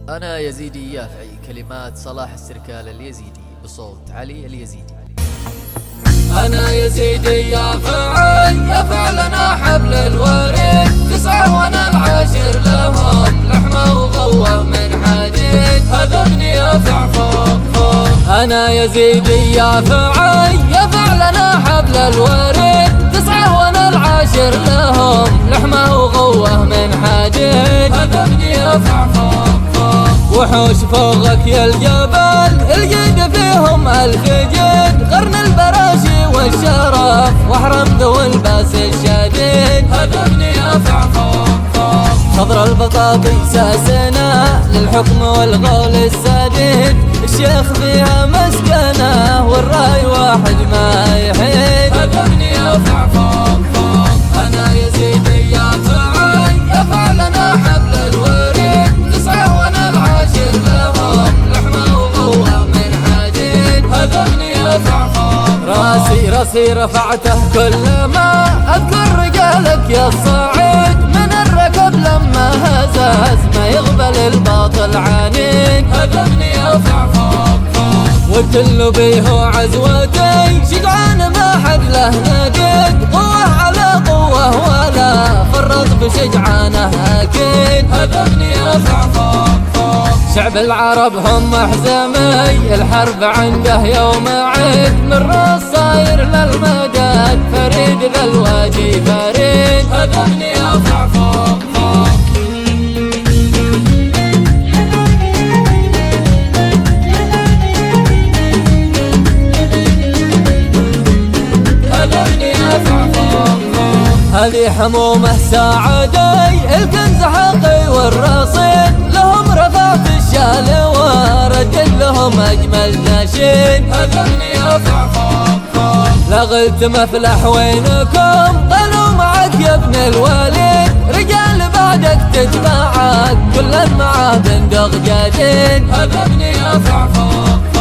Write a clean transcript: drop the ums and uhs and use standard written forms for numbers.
أنا يزيدي يافعي، كلمات صلاح السركال اليزيدي بصوت علي اليزيدي. أنا يزيدي يافعي، يافع لنا حبل الوريد، 9 وأنا العاشر لهم، لحمة وغوة من حديد، هذا ابني يافع فوق فوق. أنا يزيدي يافعي، يافع لنا حبل الوريد، 9 وأنا العاشر لهم، لحمة وغوة من حديد، هذا ابني يافع فوق فوق. وحوش فوقك يا الجبل، الجيد فيهم 1000 جيد، قرن البراشي والشرف واحرم ذو الباس الشديد، هذا ابني يافع فوق فوق. خضر البطاطي ساسنا للحكم والغول السديد، الشيخ فيها مسكنه والراي واحد ما يحيد، هذا ابني يافع فوق فوق. انا يزيدي يافعي، يافع لنا حبل الوريد، 9 وانا العاشر لهم، لحمه وغوه من حديد، هذا ابني يافع فوق. راسي رفعته كلما اذكر رجالك يا الصعيد، من الركب لما هزاز ما يقبل الباطل عنيد، هذا ابني يافع فوق فوق. والكل بيه عزوتي، شجعان ما حد له نقيد، قوه على قوه ولا فرط بشجعانه اكيد، هذا ابني يافع فوق فوق. شعب العرب هم محزمي، الحرب عنده يوم عيد، من راس صاير للمدد، فريد ذا الوادي فريد، هذا ابني يافع فوق فوق. هذا ابني يافع فوق فوق. هذه حمومه ساعدي، الكنز حقي والرصيد، لهم رفعت الشال وردد لهم اجمل نشيد، هذا ابني يافع فوق فوق. لا غلت مفلح وينكم، قالوا معك يا ابن الوليد، رجال بعدك تتبعك كل معاه بندق جديد، هذا ابني يافع فوق.